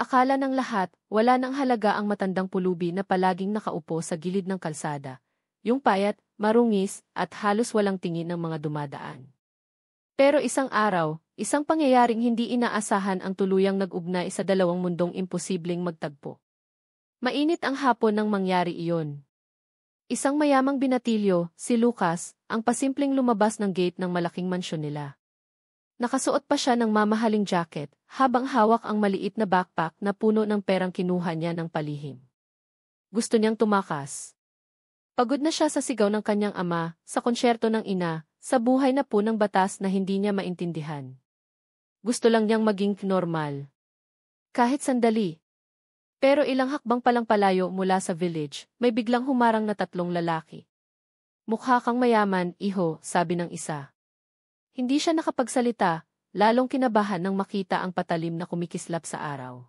Akala ng lahat, wala nang halaga ang matandang pulubi na palaging nakaupo sa gilid ng kalsada. Yung payat, marungis, at halos walang tingin ng mga dumadaan. Pero isang araw, isang pangyayaring hindi inaasahan ang tuluyang nag-ugnay sa dalawang mundong imposibleng magtagpo. Mainit ang hapon nang mangyari iyon. Isang mayamang binatilyo, si Lucas, ang pasimpleng lumabas ng gate ng malaking mansyon nila. Nakasuot pa siya ng mamahaling jacket, habang hawak ang maliit na backpack na puno ng perang kinuha niya ng palihim. Gusto niyang tumakas. Pagod na siya sa sigaw ng kanyang ama, sa konsyerto ng ina, sa buhay na punang batas na hindi niya maintindihan. Gusto lang niyang maging normal. Kahit sandali. Pero ilang hakbang palang palayo mula sa village, may biglang humarang na tatlong lalaki. Mukha kang mayaman, iho, sabi ng isa. Hindi siya nakapagsalita, lalong kinabahan nang makita ang patalim na kumikislap sa araw.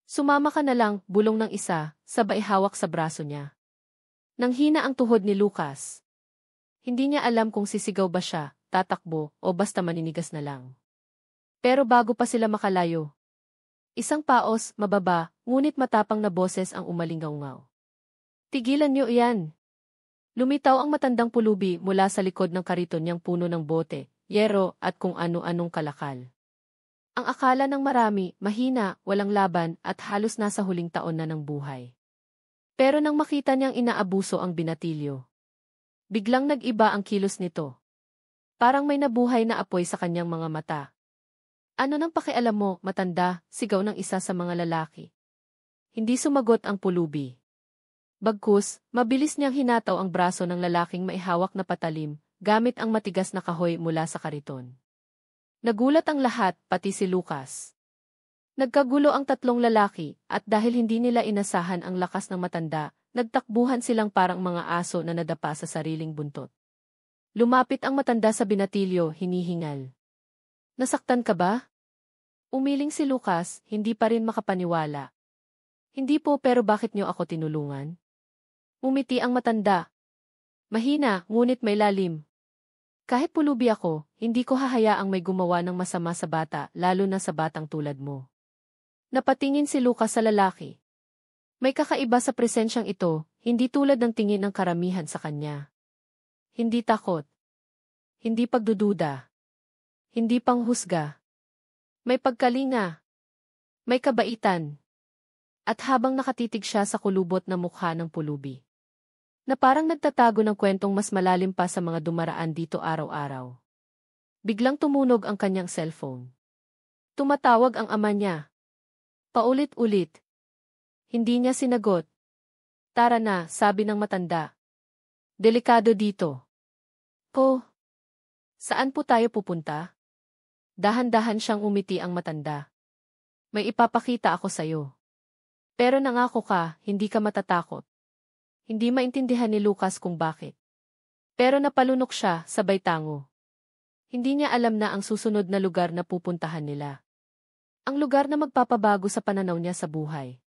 Sumama ka na lang, bulong ng isa, sabay hawak sa braso niya. Nanghina ang tuhod ni Lucas. Hindi niya alam kung sisigaw ba siya, tatakbo, o basta maninigas na lang. Pero bago pa sila makalayo, isang paos, mababa, ngunit matapang na boses ang umalingaw-ngaw. Tigilan niyo iyan! Lumitaw ang matandang pulubi mula sa likod ng kariton niyang puno ng bote, yero at kung ano-anong kalakal. Ang akala ng marami, mahina, walang laban at halos nasa huling taon na ng buhay. Pero nang makita niyang inaabuso ang binatilyo, biglang nag-iba ang kilos nito. Parang may nabuhay na apoy sa kanyang mga mata. Ano nang pakialam mo, matanda, sigaw ng isa sa mga lalaki. Hindi sumagot ang pulubi. Bagkus, mabilis niyang hinataw ang braso ng lalaking maihawak na patalim, gamit ang matigas na kahoy mula sa kariton. Nagulat ang lahat, pati si Lucas. Nagkagulo ang tatlong lalaki, at dahil hindi nila inasahan ang lakas ng matanda, nagtakbuhan silang parang mga aso na nadapa sa sariling buntot. Lumapit ang matanda sa binatilyo, hinihingal. Nasaktan ka ba? Umiling si Lucas, hindi pa rin makapaniwala. Hindi po, pero bakit niyo ako tinulungan? Umiti ang matanda. Mahina, ngunit may lalim. Kahit pulubi ako, hindi ko hahayaang may gumawa ng masama sa bata, lalo na sa batang tulad mo. Napatingin si Lucas sa lalaki. May kakaiba sa presensyang ito, hindi tulad ng tingin ng karamihan sa kanya. Hindi takot. Hindi pagdududa. Hindi panghusga. May pagkalinga. May kabaitan. At habang nakatitig siya sa kulubot na mukha ng pulubi, na parang nagtatago ng kwentong mas malalim pa sa mga dumaraan dito araw-araw. Biglang tumunog ang kanyang cellphone. Tumatawag ang ama niya. Paulit-ulit. Hindi niya sinagot. Tara na, sabi ng matanda. Delikado dito. Po. Saan po tayo pupunta? Dahan-dahan siyang umiti ang matanda. May ipapakita ako sa'yo. Pero nangako ka, hindi ka matatakot. Hindi maintindihan ni Lucas kung bakit. Pero napalunok siya, sabay tango. Hindi niya alam na ang susunod na lugar na pupuntahan nila. Ang lugar na magpapabago sa pananaw niya sa buhay.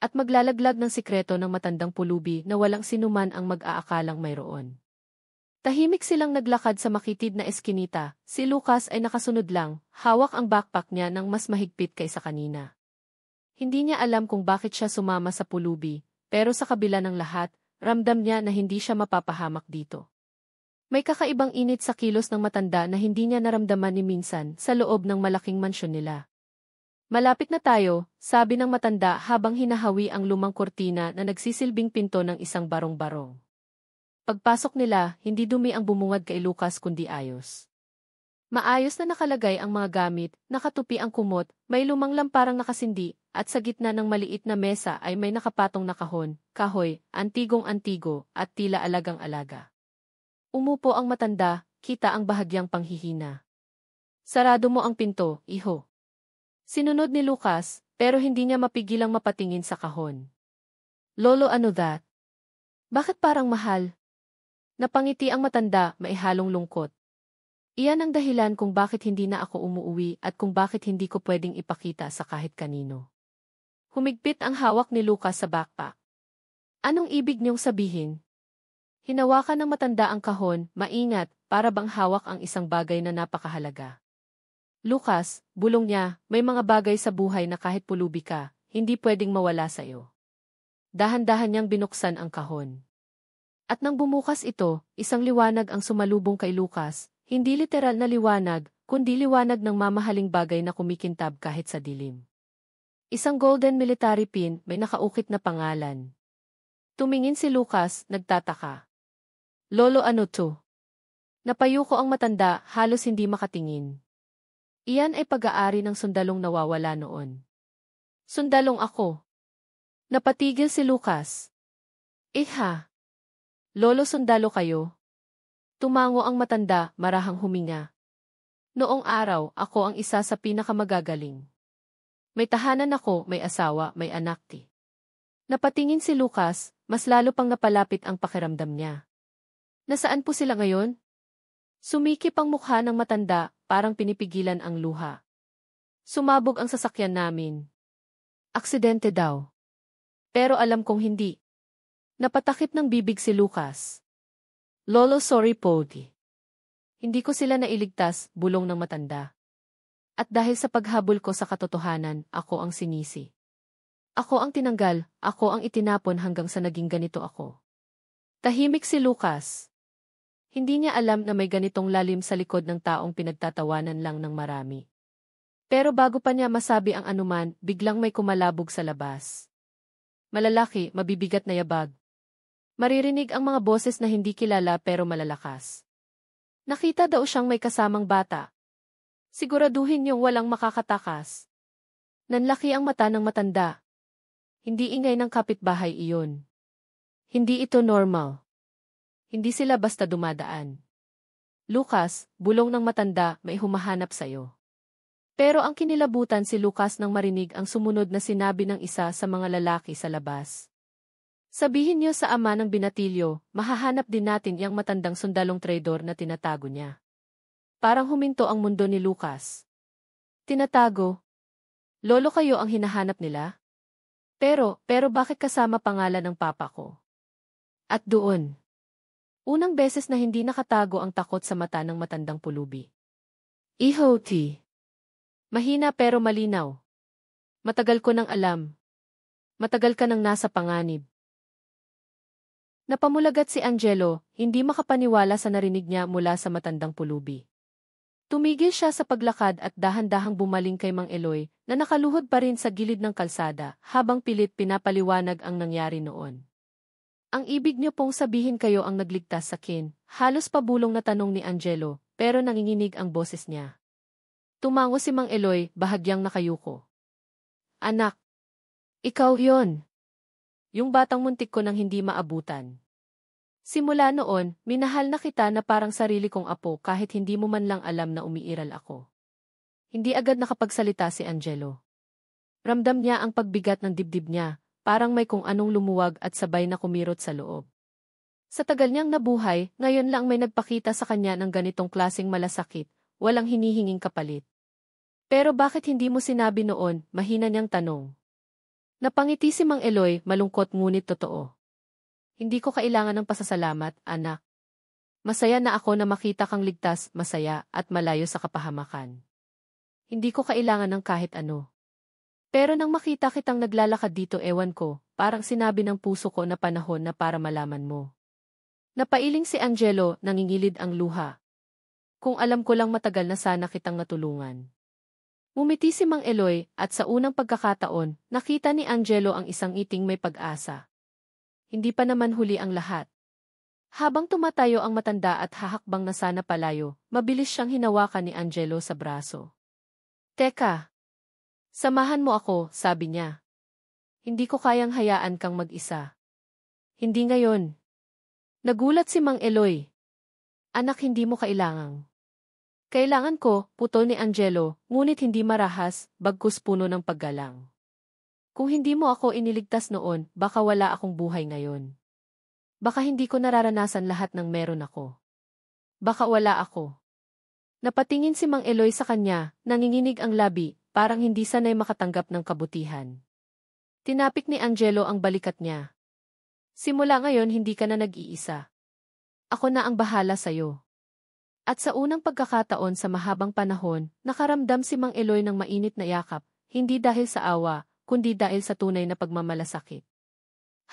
At maglalaglag ng sikreto ng matandang pulubi na walang sinuman ang mag-aakalang mayroon. Tahimik silang naglakad sa makitid na eskinita, si Lucas ay nakasunod lang, hawak ang backpack niya ng mas mahigpit kaysa kanina. Hindi niya alam kung bakit siya sumama sa pulubi, pero sa kabila ng lahat, ramdam niya na hindi siya mapapahamak dito. May kakaibang init sa kilos ng matanda na hindi niya naramdaman ni minsan sa loob ng malaking mansyon nila. Malapit na tayo, sabi ng matanda habang hinahawi ang lumang kortina na nagsisilbing pinto ng isang barong-barong. Pagpasok nila, hindi dumi ang bumungad kay Lucas kundi ayos. Maayos na nakalagay ang mga gamit, nakatupi ang kumot, may lumang lamparang nakasindi, at sa gitna ng maliit na mesa ay may nakapatong na kahon, kahoy, antigong-antigo, at tila alagang-alaga. Umupo ang matanda, kita ang bahagyang panghihina. Sarado mo ang pinto, iho. Sinunod ni Lucas, pero hindi niya mapigilang mapatingin sa kahon. Lolo, ano that? Bakit parang mahal? Napangiti ang matanda, maihalong lungkot. Iyan ang dahilan kung bakit hindi na ako umuuwi at kung bakit hindi ko pwedeng ipakita sa kahit kanino. Humigpit ang hawak ni Lucas sa backpack. Anong ibig niyong sabihin? Hinawakan ng matanda ang kahon, maingat, para bang hawak ang isang bagay na napakahalaga. Lucas, bulong niya, may mga bagay sa buhay na kahit pulubi ka, hindi pwedeng mawala sa'yo. Dahan-dahan niyang binuksan ang kahon. At nang bumukas ito, isang liwanag ang sumalubong kay Lucas, hindi literal na liwanag, kundi liwanag ng mamahaling bagay na kumikintab kahit sa dilim. Isang golden military pin, may nakaukit na pangalan. Tumingin si Lucas, nagtataka. Lolo, ano to? Napayuko ang matanda, halos hindi makatingin. Iyan ay pag-aari ng sundalong nawawala noon. Sundalong ako. Napatigil si Lucas. Iha. Lolo, sundalo kayo? Tumango ang matanda, marahang huminga. Noong araw, ako ang isa sa pinakamagagaling. May tahanan ako, may asawa, may anak. Napatingin si Lucas, mas lalo pang napalapit ang pakiramdam niya. Nasaan po sila ngayon? Sumikip ang mukha ng matanda, parang pinipigilan ang luha. Sumabog ang sasakyan namin. Aksidente daw. Pero alam kong hindi. Napatakip ng bibig si Lucas. Lolo, sorry po. Hindi ko sila nailigtas, bulong ng matanda. At dahil sa paghabol ko sa katotohanan, ako ang sinisi. Ako ang tinanggal, ako ang itinapon hanggang sa naging ganito ako. Tahimik si Lucas. Hindi niya alam na may ganitong lalim sa likod ng taong pinagtatawanan lang ng marami. Pero bago pa niya masabi ang anuman, biglang may kumalabog sa labas. Malalaki, mabibigat na yabag. Maririnig ang mga boses na hindi kilala pero malalakas. Nakita daw siyang may kasamang bata. Siguraduhin niyong walang makakatakas. Nanlaki ang mata ng matanda. Hindi ingay ng kapitbahay iyon. Hindi ito normal. Hindi sila basta dumadaan. Lucas, bulong ng matanda, may humahanap sa'yo. Pero ang kinilabutan si Lucas nang marinig ang sumunod na sinabi ng isa sa mga lalaki sa labas. Sabihin niyo sa ama ng binatilyo, mahahanap din natin yang matandang sundalong traidor na tinatago niya. Parang huminto ang mundo ni Lucas. Tinatago? Lolo, kayo ang hinahanap nila? Pero bakit kasama pangalan ng papa ko? At doon. Unang beses na hindi nakatago ang takot sa mata ng matandang pulubi. Ihoti. Mahina pero malinaw. Matagal ko nang alam. Matagal ka nang nasa panganib. Napamulagat si Angelo, hindi makapaniwala sa narinig niya mula sa matandang pulubi. Tumigil siya sa paglakad at dahan-dahang bumaling kay Mang Eloy na nakaluhod pa rin sa gilid ng kalsada habang pilit pinapaliwanag ang nangyari noon. Ang ibig niyo pong sabihin kayo ang nagligtas sa akin, halos pabulong na tanong ni Angelo, pero nanginginig ang boses niya. Tumango si Mang Eloy, bahagyang nakayuko. Anak, ikaw yon. Yung batang muntik ko nang hindi maabutan. Simula noon, minahal na kita na parang sarili kong apo kahit hindi mo man lang alam na umiiral ako. Hindi agad nakapagsalita si Angelo. Ramdam niya ang pagbigat ng dibdib niya, parang may kung anong lumuwag at sabay na kumirot sa loob. Sa tagal niyang nabuhay, ngayon lang may nagpakita sa kanya ng ganitong klaseng malasakit, walang hinihinging kapalit. Pero bakit hindi mo sinabi noon, mahina niyang tanong. Napangiti si Mang Eloy, malungkot ngunit totoo. Hindi ko kailangan ng pasasalamat, anak. Masaya na ako na makita kang ligtas, masaya, at malayo sa kapahamakan. Hindi ko kailangan ng kahit ano. Pero nang makita kitang naglalakad dito, ewan ko, parang sinabi ng puso ko na panahon na para malaman mo. Napailing si Angelo, nangingilid ang luha. Kung alam ko lang matagal na sana kitang natulungan. Mumiti si Mang Eloy at sa unang pagkakataon, nakita ni Angelo ang isang ngiting may pag-asa. Hindi pa naman huli ang lahat. Habang tumatayo ang matanda at hahakbang na sana palayo, mabilis siyang hinawakan ni Angelo sa braso. Teka! Samahan mo ako, sabi niya. Hindi ko kayang hayaan kang mag-isa. Hindi ngayon. Nagulat si Mang Eloy. Anak, hindi mo kailangang. Kailangan ko, putol ni Angelo, ngunit hindi marahas, bagkus puno ng paggalang. Kung hindi mo ako iniligtas noon, baka wala akong buhay ngayon. Baka hindi ko nararanasan lahat ng meron ako. Baka wala ako. Napatingin si Mang Eloy sa kanya, nanginginig ang labi, parang hindi sanay makatanggap ng kabutihan. Tinapik ni Angelo ang balikat niya. Simula ngayon hindi ka na nag-iisa. Ako na ang bahala sa'yo. At sa unang pagkakataon sa mahabang panahon, nakaramdam si Mang Eloy ng mainit na yakap, hindi dahil sa awa, kundi dahil sa tunay na pagmamalasakit.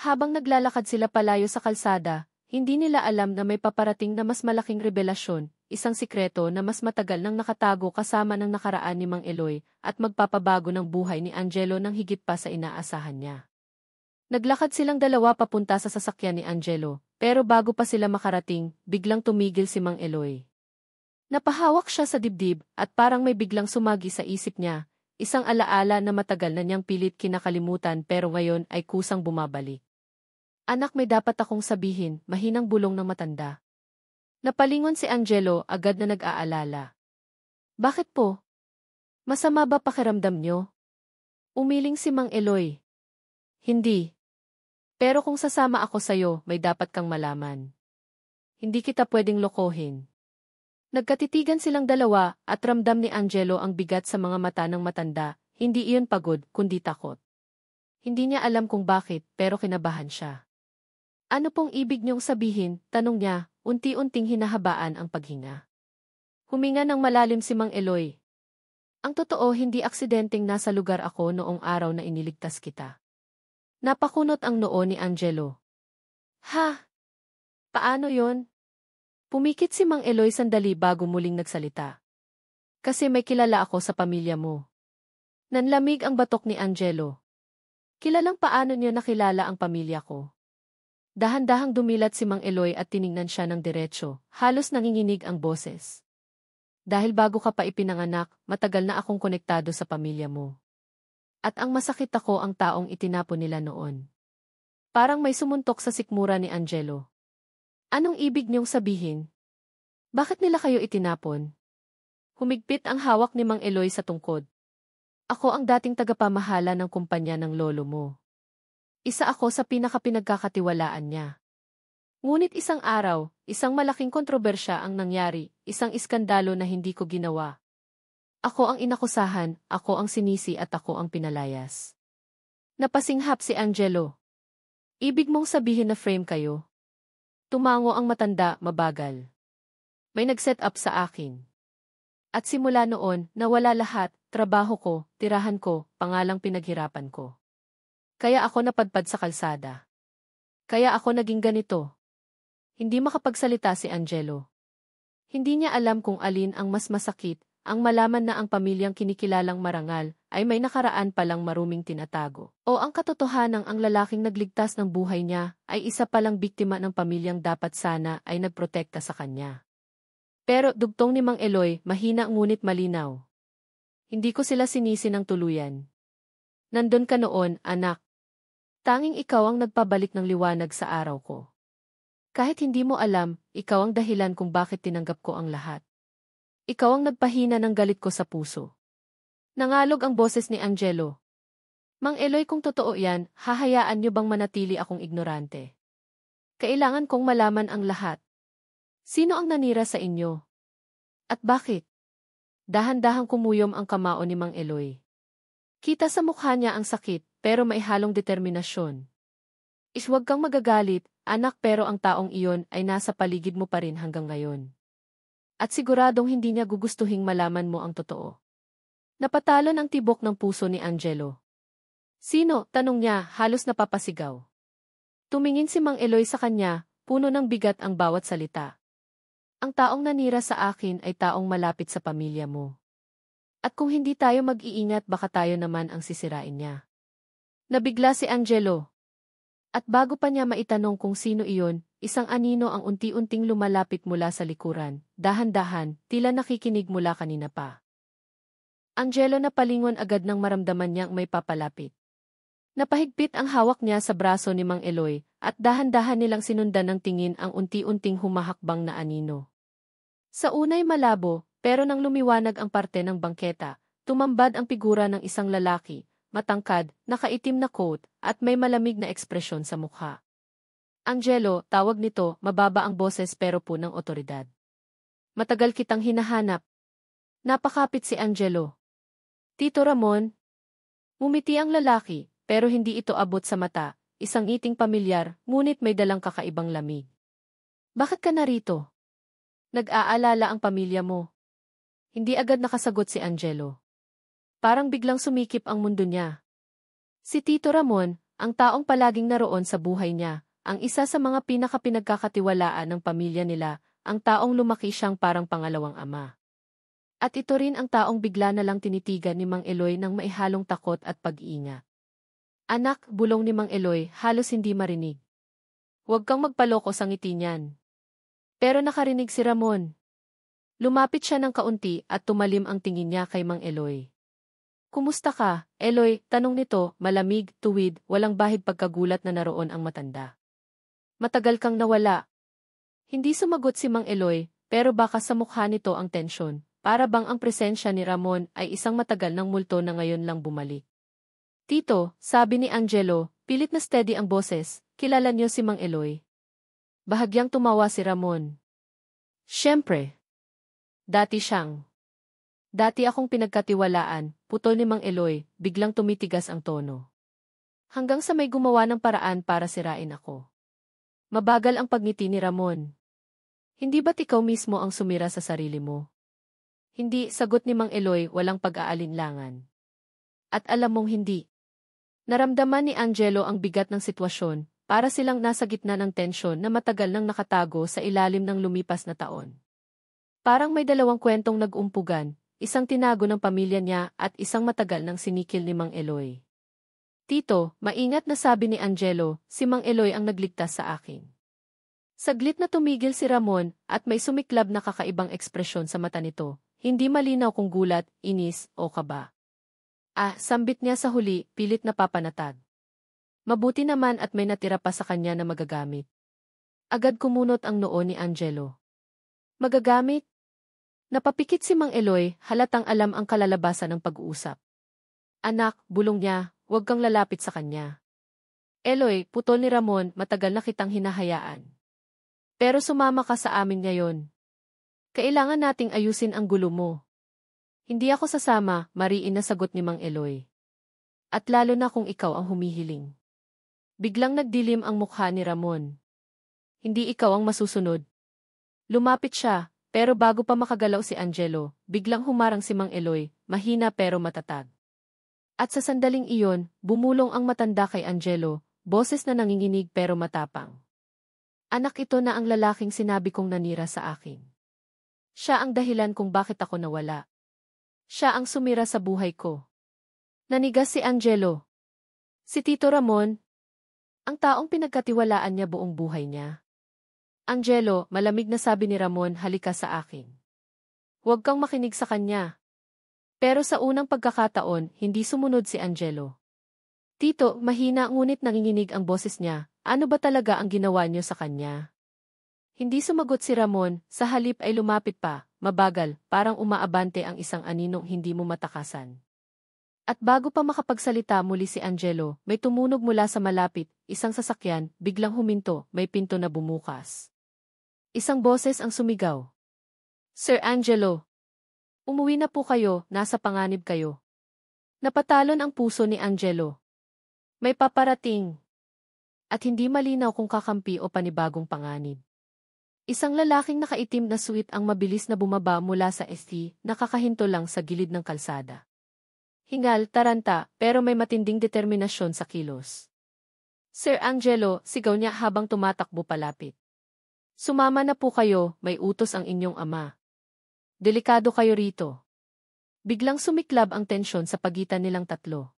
Habang naglalakad sila palayo sa kalsada, hindi nila alam na may paparating na mas malaking revelasyon, isang sikreto na mas matagal nang nakatago kasama ng nakaraan ni Mang Eloy at magpapabago ng buhay ni Angelo nang higit pa sa inaasahan niya. Naglakad silang dalawa papunta sa sasakyan ni Angelo, pero bago pa sila makarating, biglang tumigil si Mang Eloy. Napahawak siya sa dibdib at parang may biglang sumagi sa isip niya, isang alaala na matagal na niyang pilit kinakalimutan pero ngayon ay kusang bumabalik. Anak, may dapat akong sabihin, mahinang bulong ng matanda. Napalingon si Angelo, agad na nag-aalala. Bakit po? Masama ba pakiramdam niyo? Umiling si Mang Eloy. Hindi. Pero kung sasama ako sa'yo, may dapat kang malaman. Hindi kita pwedeng lokohin. Nagkatitigan silang dalawa at ramdam ni Angelo ang bigat sa mga mata ng matanda, hindi iyon pagod, kundi takot. Hindi niya alam kung bakit, pero kinabahan siya. Ano pong ibig niyong sabihin? Tanong niya, unti-unting hinahabaan ang paghinga. Huminga ng malalim si Mang Eloy. Ang totoo, hindi aksidenteng nasa lugar ako noong araw na iniligtas kita. Napakunot ang noo ni Angelo. Ha? Paano yon? Pumikit si Mang Eloy sandali bago muling nagsalita. Kasi may kilala ako sa pamilya mo. Nanlamig ang batok ni Angelo. Kilalang paano niyo nakilala ang pamilya ko? Dahan-dahang dumilat si Mang Eloy at tiningnan siya ng diretsyo, halos nanginginig ang boses. Dahil bago ka pa ipinanganak, matagal na akong konektado sa pamilya mo. At ang masakit ako ang taong itinapon nila noon. Parang may sumuntok sa sikmura ni Angelo. Anong ibig niyong sabihin? Bakit nila kayo itinapon? Humigpit ang hawak ni Mang Eloy sa tungkod. Ako ang dating tagapamahala ng kumpanya ng lolo mo. Isa ako sa pinakapinagkakatiwalaan niya. Ngunit isang araw, isang malaking kontrobersya ang nangyari, isang iskandalo na hindi ko ginawa. Ako ang inakusahan, ako ang sinisi at ako ang pinalayas. Napasinghap si Angelo. Ibig mong sabihin na frame kayo? Tumango ang matanda, mabagal. May nag-set up sa akin. At simula noon, nawala lahat, trabaho ko, tirahan ko, pangalang pinaghirapan ko. Kaya ako napadpad sa kalsada. Kaya ako naging ganito. Hindi makapagsalita si Angelo. Hindi niya alam kung alin ang mas masakit, ang malaman na ang pamilyang kinikilalang marangal ay may nakaraan palang maruming tinatago. O ang katotohanang ang lalaking nagligtas ng buhay niya ay isa palang biktima ng pamilyang dapat sana ay nagprotekta sa kanya. Pero dugtong ni Mang Eloy, mahina ngunit malinaw. Hindi ko sila sinisi ng tuluyan. Nandun ka noon, anak. Tanging ikaw ang nagpabalik ng liwanag sa araw ko. Kahit hindi mo alam, ikaw ang dahilan kung bakit tinanggap ko ang lahat. Ikaw ang nagpahina ng galit ko sa puso. Nangalog ang boses ni Angelo. Mang Eloy, kung totoo yan, hahayaan niyo bang manatili akong ignorante? Kailangan kong malaman ang lahat. Sino ang nanira sa inyo? At bakit? Dahan-dahang kumuyom ang kamao ni Mang Eloy. Kita sa mukha niya ang sakit, pero may halong determinasyon. Huwag kang magagalit, anak, pero ang taong iyon ay nasa paligid mo pa rin hanggang ngayon. At siguradong hindi niya gugustuhing malaman mo ang totoo. Napatalon ang tibok ng puso ni Angelo. Sino? Tanong niya, halos napapasigaw. Tumingin si Mang Eloy sa kanya, puno ng bigat ang bawat salita. Ang taong nanira sa akin ay taong malapit sa pamilya mo. At kung hindi tayo mag-iingat, baka tayo naman ang sisirain niya. Nabigla si Angelo. At bago pa niya maitanong kung sino iyon, isang anino ang unti-unting lumalapit mula sa likuran, dahan-dahan, tila nakikinig mula kanina pa. Angelo napalingon agad nang maramdaman niyang may papalapit. Napahigpit ang hawak niya sa braso ni Mang Eloy, at dahan-dahan nilang sinundan ng tingin ang unti-unting humahakbang na anino. Sa unay malabo, pero nang lumiwanag ang parte ng bangketa, tumambad ang figura ng isang lalaki, matangkad, nakaitim na coat, at may malamig na ekspresyon sa mukha. Angelo, tawag nito, mababa ang boses pero punang otoridad. Matagal kitang hinahanap. Napakapit si Angelo. Tito Ramon? Ngumiti ang lalaki, pero hindi ito abot sa mata, isang ngiting pamilyar, ngunit may dalang kakaibang lamig. Bakit ka narito? Nag-aalala ang pamilya mo. Hindi agad nakasagot si Angelo. Parang biglang sumikip ang mundo niya. Si Tito Ramon, ang taong palaging naroon sa buhay niya, ang isa sa mga pinakapinagkakatiwalaan ng pamilya nila, ang taong lumaki siyang parang pangalawang ama. At ito rin ang taong bigla na lang tinitigan ni Mang Eloy ng maihalong takot at pag-iingat. Anak, bulong ni Mang Eloy, halos hindi marinig. Huwag kang magpaloko sa ngiti niyan. Pero nakarinig si Ramon. Lumapit siya ng kaunti at tumalim ang tingin niya kay Mang Eloy. Kumusta ka, Eloy? Tanong nito, malamig, tuwid, walang bahid pagkagulat na naroon ang matanda. Matagal kang nawala. Hindi sumagot si Mang Eloy, pero baka sa mukha nito ang tensyon, para bang ang presensya ni Ramon ay isang matagal ng multo na ngayon lang bumalik. Tito, sabi ni Angelo, pilit na steady ang boses, kilala niyo si Mang Eloy. Bahagyang tumawa si Ramon. Siyempre. Dati akong pinagkatiwalaan, putol ni Mang Eloy, biglang tumitigas ang tono. Hanggang sa may gumawa ng paraan para sirain ako. Mabagal ang pagngiti ni Ramon. Hindi ba't ikaw mismo ang sumira sa sarili mo? Hindi, sagot ni Mang Eloy, walang pag-aalinlangan. At alam mong hindi. Naramdaman ni Angelo ang bigat ng sitwasyon, para silang nasa gitna ng tensyon na matagal nang nakatago sa ilalim ng lumipas na taon. Parang may dalawang kwentong nag-umpugan, isang tinago ng pamilya niya at isang matagal nang sinikil ni Mang Eloy. Tito, maingat na sabi ni Angelo, si Mang Eloy ang nagligtas sa akin. Saglit na tumigil si Ramon at may sumiklab na kakaibang ekspresyon sa mata nito, hindi malinaw kung gulat, inis o kaba. Sambit niya sa huli, pilit na papanatag. Mabuti naman at may natira pa sa kanya na magagamit. Agad kumunot ang noo ni Angelo. Magagamit? Napapikit si Mang Eloy, halatang alam ang kalalabasan ng pag-uusap. Anak, bulong niya, huwag kang lalapit sa kanya. Eloy, putol ni Ramon, matagal na kitang hinahayaan. Pero sumama ka sa amin ngayon. Kailangan nating ayusin ang gulo mo. Hindi ako sasama, mariin na sagot ni Mang Eloy. At lalo na kung ikaw ang humihiling. Biglang nagdilim ang mukha ni Ramon. Hindi ikaw ang masusunod. Lumapit siya, pero bago pa makagalaw si Angelo, biglang humarang si Mang Eloy, mahina pero matatag. At sa sandaling iyon, bumulong ang matanda kay Angelo, boses na nanginginig pero matapang. Anak, ito na ang lalaking sinabi kong nanira sa akin. Siya ang dahilan kung bakit ako nawala. Siya ang sumira sa buhay ko. Nanigas si Angelo. Si Tito Ramon, ang taong pinagkatiwalaan niya buong buhay niya. Angelo, malamig na sabi ni Ramon, halika sa akin. Huwag kang makinig sa kanya. Pero sa unang pagkakataon, hindi sumunod si Angelo. Tito, mahina ngunit nanginginig ang boses niya, ano ba talaga ang ginawa niyo sa kanya? Hindi sumagot si Ramon, sa halip ay lumapit pa, mabagal, parang umaabante ang isang aninong hindi mo matakasan. At bago pa makapagsalita muli si Angelo, may tumunog mula sa malapit, isang sasakyan, biglang huminto, may pinto na bumukas. Isang boses ang sumigaw. Sir Angelo! Umuwi na po kayo, nasa panganib kayo. Napatalon ang puso ni Angelo. May paparating. At hindi malinaw kung kakampi o panibagong panganib. Isang lalaking nakaitim na suit ang mabilis na bumaba mula sa ST, nakakahinto lang sa gilid ng kalsada. Hingal, taranta, pero may matinding determinasyon sa kilos. Sir Angelo, sigaw niya habang tumatakbo palapit. Sumama na po kayo, may utos ang inyong ama. Delikado kayo rito. Biglang sumiklab ang tensyon sa pagitan nilang tatlo.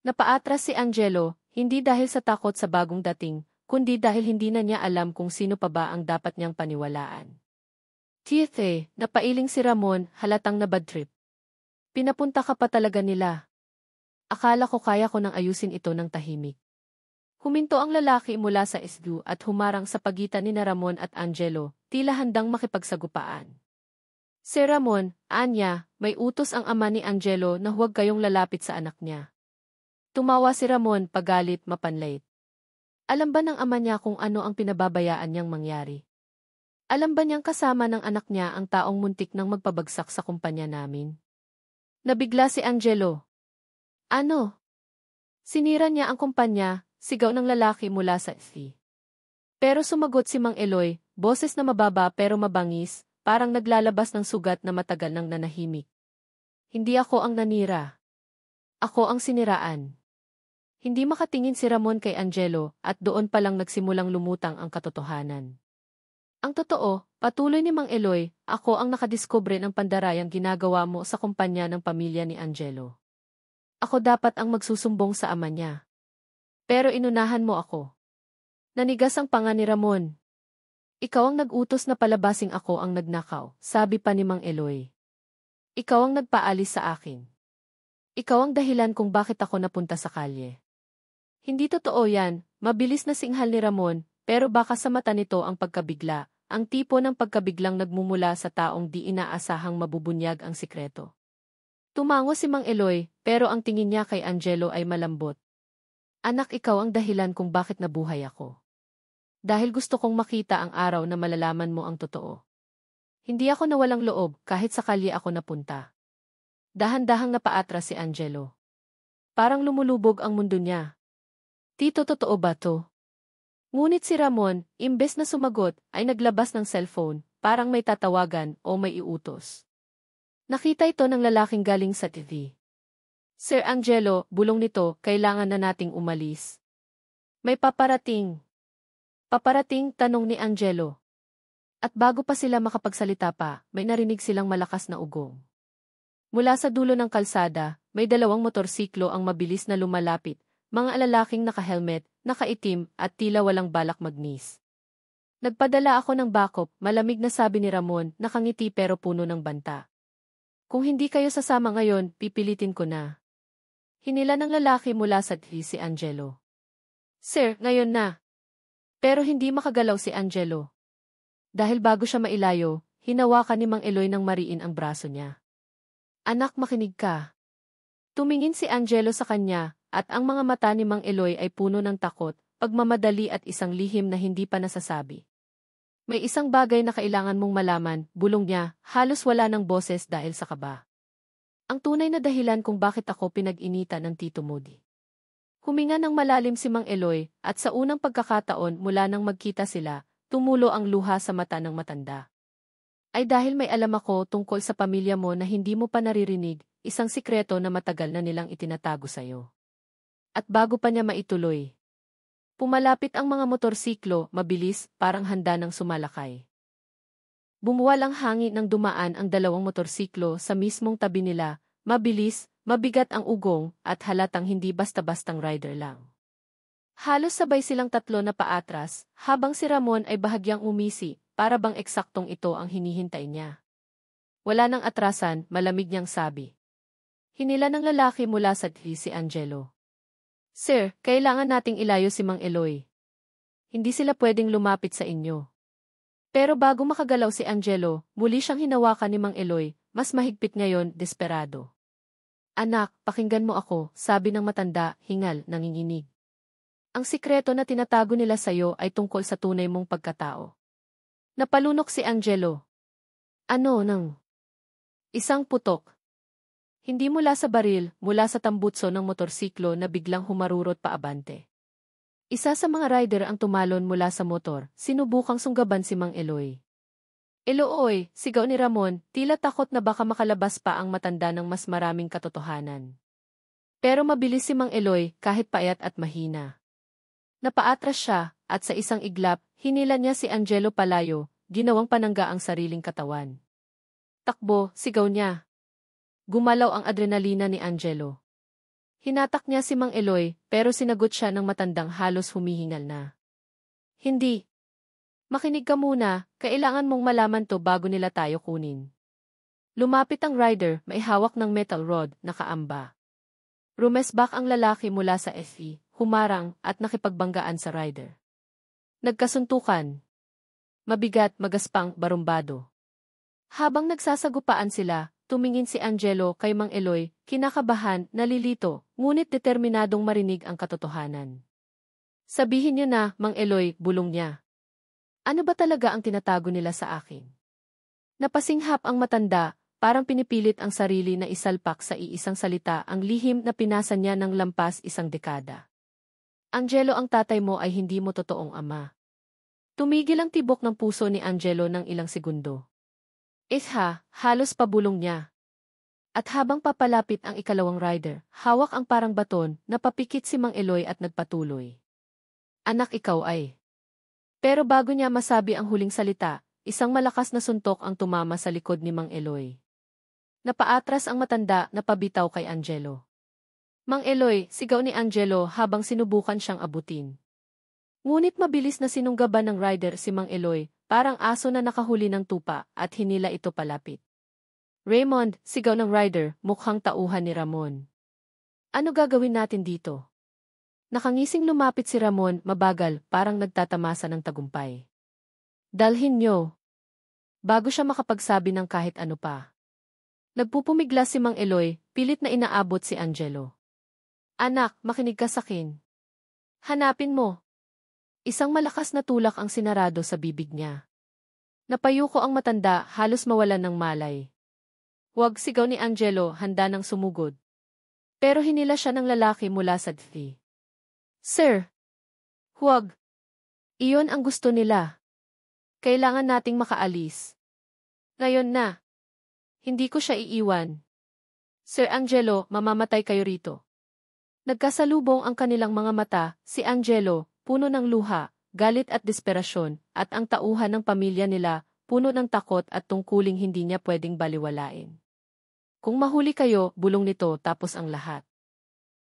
Napaatras si Angelo, hindi dahil sa takot sa bagong dating, kundi dahil hindi na niya alam kung sino pa ba ang dapat niyang paniwalaan. Tite, napailing si Ramon, halatang nabadtrip. Pinapunta ka pa talaga nila. Akala ko kaya ko nang ayusin ito ng tahimik. Huminto ang lalaki mula sa SDU at humarang sa pagitan ni Ramon at Angelo, tila handang makipagsagupaan. Sir Ramon, Anya, may utos ang ama ni Angelo na huwag kayong lalapit sa anak niya. Tumawa si Ramon, pagalit, mapanlait. Alam ba ng ama niya kung ano ang pinababayaan niyang mangyari? Alam ba niyang kasama ng anak niya ang taong muntik nang magpabagsak sa kumpanya namin? Nabigla si Angelo. Ano? Sinira niya ang kumpanya, sigaw ng lalaki mula sa SC. Pero sumagot si Mang Eloy, boses na mababa pero mabangis, parang naglalabas ng sugat na matagal nang nanahimik. Hindi ako ang nanira. Ako ang siniraan. Hindi makatingin si Ramon kay Angelo at doon palang nagsimulang lumutang ang katotohanan. Ang totoo, patuloy ni Mang Eloy, ako ang nakadiskubre ng pandarayang ginagawa mo sa kumpanya ng pamilya ni Angelo. Ako dapat ang magsusumbong sa ama niya. Pero inunahan mo ako. Nanigas ang panga ni Ramon. Ikaw ang nag-utos na palabasing ako ang nagnakaw, sabi pa ni Mang Eloy. Ikaw ang nagpaalis sa akin. Ikaw ang dahilan kung bakit ako napunta sa kalye. Hindi totoo yan, mabilis na singhal ni Ramon, pero baka sa mata nito ang pagkabigla, ang tipo ng pagkabiglang nagmumula sa taong di inaasahang mabubunyag ang sikreto. Tumango si Mang Eloy, pero ang tingin niya kay Angelo ay malambot. Anak, ikaw ang dahilan kung bakit nabuhay ako. Dahil gusto kong makita ang araw na malalaman mo ang totoo. Hindi ako nawalang loob kahit sa kalye ako napunta. Dahan-dahang napaatras si Angelo. Parang lumulubog ang mundo niya. Tito, totoo ba to? Ngunit si Ramon, imbes na sumagot, ay naglabas ng cellphone, parang may tatawagan o may iutos. Nakita ito ng lalaking galing sa TV. Sir Angelo, bulong nito, kailangan na nating umalis. May paparating. Paparating, tanong ni Angelo. At bago pa sila makapagsalita pa, may narinig silang malakas na ugong. Mula sa dulo ng kalsada, may dalawang motorsiklo ang mabilis na lumalapit, mga lalaking naka-helmet, nakaitim, at tila walang balak magnis. Nagpadala ako ng backup, malamig na sabi ni Ramon, nakangiti pero puno ng banta. Kung hindi kayo sasama ngayon, pipilitin ko na. Hinila ng lalaki mula sa si Angelo. Sir, ngayon na. Pero hindi makagalaw si Angelo. Dahil bago siya mailayo, hinawakan ni Mang Eloy ng mariin ang braso niya. Anak, makinig ka. Tumingin si Angelo sa kanya, at ang mga mata ni Mang Eloy ay puno ng takot, pagmamadali at isang lihim na hindi pa nasasabi. May isang bagay na kailangan mong malaman, bulong niya, halos wala ng boses dahil sa kaba. Ang tunay na dahilan kung bakit ako pinag-initan ng Tito Moody. Huminga ng malalim si Mang Eloy, at sa unang pagkakataon mula nang magkita sila, tumulo ang luha sa mata ng matanda. Ay dahil may alam ako tungkol sa pamilya mo na hindi mo pa naririnig, isang sikreto na matagal na nilang itinatago sa'yo. At bago pa niya maituloy, pumalapit ang mga motorsiklo, mabilis, parang handa ng sumalakay. Bumuwal ang hangin nang dumaan ang dalawang motorsiklo sa mismong tabi nila, mabilis, mabigat ang ugong, at halatang hindi basta-bastang rider lang. Halos sabay silang tatlo na paatras, habang si Ramon ay bahagyang umisi, para bang eksaktong ito ang hinihintay niya. Wala nang atrasan, malamig niyang sabi. Hinila ng lalaki mula sa si Angelo. Sir, kailangan nating ilayo si Mang Eloy. Hindi sila pwedeng lumapit sa inyo. Pero bago makagalaw si Angelo, muli siyang hinawakan ni Mang Eloy, mas mahigpit ngayon, desperado. Anak, pakinggan mo ako, sabi ng matanda, hingal, nanginginig. Ang sikreto na tinatago nila sa'yo ay tungkol sa tunay mong pagkatao. Napalunok si Angelo. Ano nang? Isang putok. Hindi mula sa baril, mula sa tambutso ng motorsiklo na biglang humarurot paabante. Isa sa mga rider ang tumalon mula sa motor, sinubukang sunggaban si Mang Eloy. Elooy, sigaw ni Ramon, tila takot na baka makalabas pa ang matanda ng mas maraming katotohanan. Pero mabilis si Mang Eloy, kahit payat at mahina. Napaatras siya, at sa isang iglap, hinila niya si Angelo palayo, ginawang panangga ang sariling katawan. Takbo, sigaw niya. Gumalaw ang adrenalina ni Angelo. Hinatak niya si Mang Eloy, pero sinagot siya ng matandang halos humihingal na. Hindi. Makinig ka muna, kailangan mong malaman to bago nila tayo kunin. Lumapit ang rider, may hawak ng metal rod, nakaamba. Rumesbak ang lalaki mula sa FE, humarang, at nakipagbanggaan sa rider. Nagkasuntukan. Mabigat, magaspang, barumbado. Habang nagsasagupaan sila, tumingin si Angelo kay Mang Eloy, kinakabahan, nalilito, ngunit determinadong marinig ang katotohanan. Sabihin niyo na, Mang Eloy, bulong niya. Ano ba talaga ang tinatago nila sa akin? Napasinghap ang matanda, parang pinipilit ang sarili na isalpak sa iisang salita ang lihim na pinasa niya ng lampas isang dekada. Angelo, ang tatay mo ay hindi mo totoong ama. Tumigil ang tibok ng puso ni Angelo ng ilang segundo. Halos pabulong niya. At habang papalapit ang ikalawang rider, hawak ang parang baton, napapikit si Mang Eloy at nagpatuloy. Anak, ikaw ay. Pero bago niya masabi ang huling salita, isang malakas na suntok ang tumama sa likod ni Mang Eloy. Napaatras ang matanda na pabitaw kay Angelo. Mang Eloy, sigaw ni Angelo habang sinubukan siyang abutin. Ngunit mabilis na sinunggaban ng rider si Mang Eloy, parang aso na nakahuli ng tupa at hinila ito palapit. Raymond, sigaw ng rider, mukhang tauhan ni Ramon. Ano gagawin natin dito? Nakangising lumapit si Ramon, mabagal, parang nagtatamasa ng tagumpay. Dalhin niyo. Bago siya makapagsabi ng kahit ano pa. Nagpupumigla si Mang Eloy, pilit na inaabot si Angelo. Anak, makinig ka sakin. Hanapin mo. Isang malakas na tulak ang sinarado sa bibig niya. Napayuko ang matanda, halos mawalan ng malay. Huwag, sigaw ni Angelo, handa ng sumugod. Pero hinila siya ng lalaki mula sa dfi. Sir! Huwag! Iyon ang gusto nila. Kailangan nating makaalis. Ngayon na. Hindi ko siya iiwan. Sir Angelo, mamamatay kayo rito. Nagkasalubong ang kanilang mga mata, si Angelo, puno ng luha, galit at desperasyon, at ang tauhan ng pamilya nila, puno ng takot at tungkuling hindi niya pwedeng baliwalain. Kung mahuli kayo, bulong nito tapos ang lahat.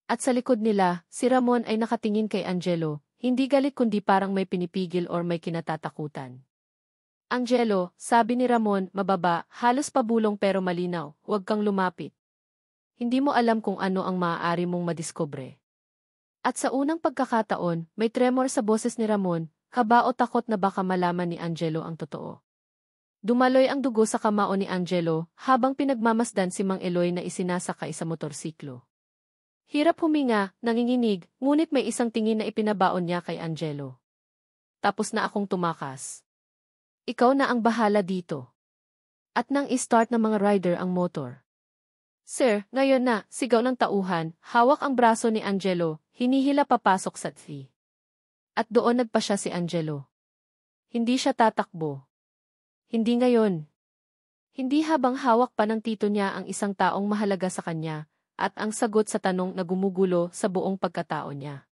At sa likod nila, si Ramon ay nakatingin kay Angelo, hindi galit kundi parang may pinipigil or may kinatatakutan. Angelo, sabi ni Ramon, mababa, halos pabulong pero malinaw, huwag kang lumapit. Hindi mo alam kung ano ang maaari mong madiskubre. At sa unang pagkakataon, may tremor sa boses ni Ramon, kaba o takot na baka malaman ni Angelo ang totoo. Dumaloy ang dugo sa kamao ni Angelo, habang pinagmamasdan si Mang Eloy na isinasakay sa motorsiklo. Hirap huminga, nanginginig, ngunit may isang tingin na ipinabaon niya kay Angelo. Tapos na akong tumakas. Ikaw na ang bahala dito. At nang i-start ng mga rider ang motor. Sir, ngayon na, sigaw ng tauhan, hawak ang braso ni Angelo, hinihila papasok sa dfi. At doon nagpa siya si Angelo. Hindi siya tatakbo. Hindi ngayon. Hindi habang hawak pa ng tito niya ang isang taong mahalaga sa kanya, at ang sagot sa tanong na gumugulo sa buong pagkatao niya.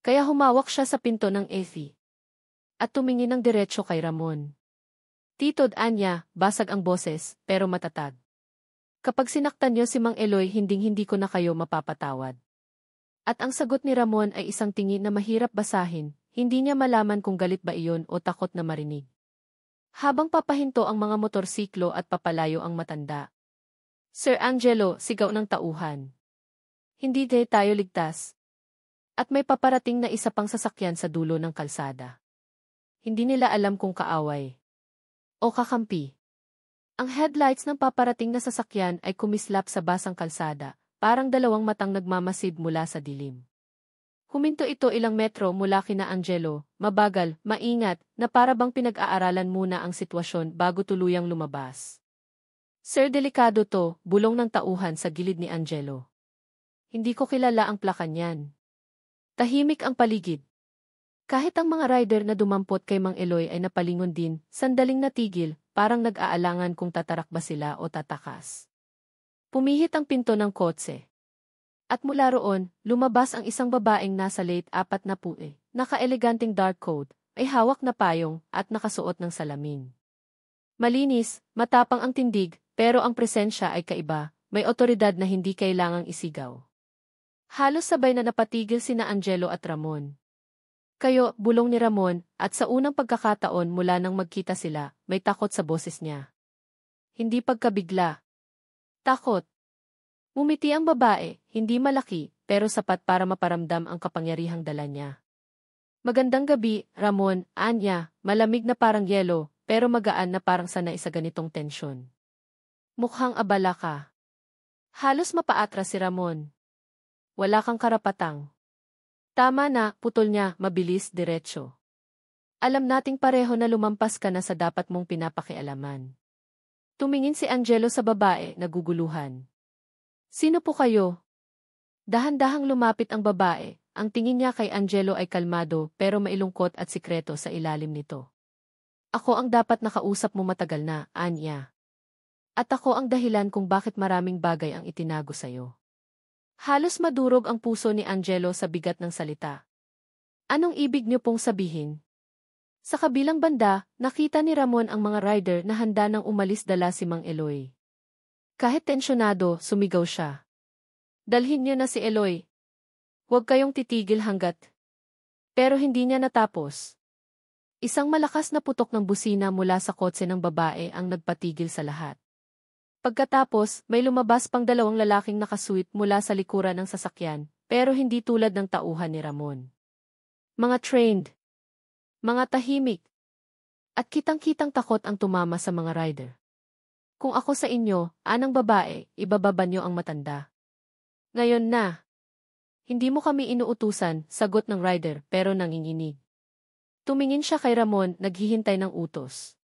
Kaya humawak siya sa pinto ng Effie. At tumingin ng diretsyo kay Ramon. Titod Anya, basag ang boses, pero matatag. Kapag sinaktan niyo si Mang Eloy, hinding-hindi ko na kayo mapapatawad. At ang sagot ni Ramon ay isang tingin na mahirap basahin, hindi niya malaman kung galit ba iyon o takot na marinig. Habang papahinto ang mga motorsiklo at papalayo ang matanda. Sir Angelo, sigaw ng tauhan. Hindi tayo ligtas. At may paparating na isa pang sasakyan sa dulo ng kalsada. Hindi nila alam kung kaaway o kakampi. Ang headlights ng paparating na sasakyan ay kumislap sa basang kalsada, parang dalawang matang nagmamasid mula sa dilim. Huminto ito ilang metro mula kina Angelo, mabagal, maingat, na para bang pinag-aaralan muna ang sitwasyon bago tuluyang lumabas. Sir, delikado to, bulong ng tauhan sa gilid ni Angelo. Hindi ko kilala ang plaka niyan. Tahimik ang paligid. Kahit ang mga rider na dumampot kay Mang Eloy ay napalingon din, sandaling natigil, parang nag-aalangan kung tatarak ba sila o tatakas. Pumihit ang pinto ng kotse. At mula roon, lumabas ang isang babaeng nasa late 40, naka-eleganting dark coat, ay hawak na payong at nakasuot ng salamin. Malinis, matapang ang tindig, pero ang presensya ay kaiba, may otoridad na hindi kailangang isigaw. Halos sabay na napatigil sina Angelo at Ramon. Kayo, bulong ni Ramon, at sa unang pagkakataon mula nang magkita sila, may takot sa boses niya. Hindi pagkabigla. Takot. Ngumiti ang babae, hindi malaki, pero sapat para maparamdam ang kapangyarihang dala niya. Magandang gabi, Ramon, Anya, malamig na parang yelo, pero magaan na parang sanay sa ganitong tensyon. Mukhang abala ka. Halos mapaatras si Ramon. Wala kang karapatang. Tama na, putol niya, mabilis, diretsyo. Alam nating pareho na lumampas ka na sa dapat mong pinapakialaman. Tumingin si Angelo sa babae, naguguluhan. Sino po kayo? Dahan-dahang lumapit ang babae, ang tingin niya kay Angelo ay kalmado pero mailungkot at sikreto sa ilalim nito. Ako ang dapat nakausap mo matagal na, Anya. At ako ang dahilan kung bakit maraming bagay ang itinago sa'yo. Halos madurog ang puso ni Angelo sa bigat ng salita. Anong ibig niyo pong sabihin? Sa kabilang banda, nakita ni Ramon ang mga rider na handa nang umalis dala si Mang Eloy. Kahit tensyonado, sumigaw siya. Dalhin niyo na si Eloy. Huwag kayong titigil hanggat. Pero hindi niya natapos. Isang malakas na putok ng busina mula sa kotse ng babae ang nagpatigil sa lahat. Pagkatapos, may lumabas pang dalawang lalaking nakasuit mula sa likuran ng sasakyan, pero hindi tulad ng tauhan ni Ramon. Mga trained. Mga tahimik. At kitang-kitang takot ang tumama sa mga rider. Kung ako sa inyo, anang babae, ibababa niyo ang matanda. Ngayon na. Hindi mo kami inuutusan, sagot ng rider, pero nanginginig. Tumingin siya kay Ramon, naghihintay ng utos.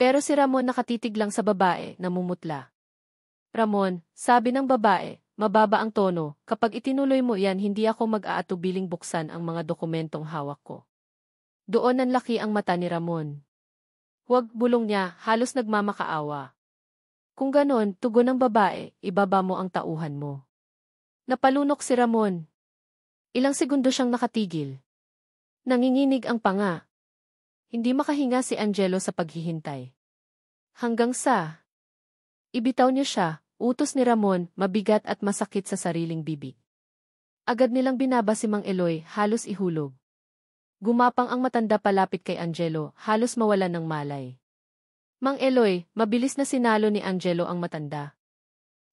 Pero si Ramon nakatitig lang sa babae, namumutla. Ramon, sabi ng babae, mababa ang tono, kapag itinuloy mo yan hindi ako mag-aatubiling buksan ang mga dokumentong hawak ko. Doon nanlaki ang mata ni Ramon. Huwag, bulong niya, halos nagmamakaawa. Kung ganon, tugon ng babae, ibaba mo ang tauhan mo. Napalunok si Ramon. Ilang segundo siyang nakatigil. Nanginginig ang panga. Hindi makahinga si Angelo sa paghihintay. Hanggang sa ibitaw niya siya, utos ni Ramon, mabigat at masakit sa sariling bibig. Agad nilang binaba si Mang Eloy, halos ihulog. Gumapang ang matanda palapit kay Angelo, halos mawalan ng malay. Mang Eloy, mabilis na sinalo ni Angelo ang matanda.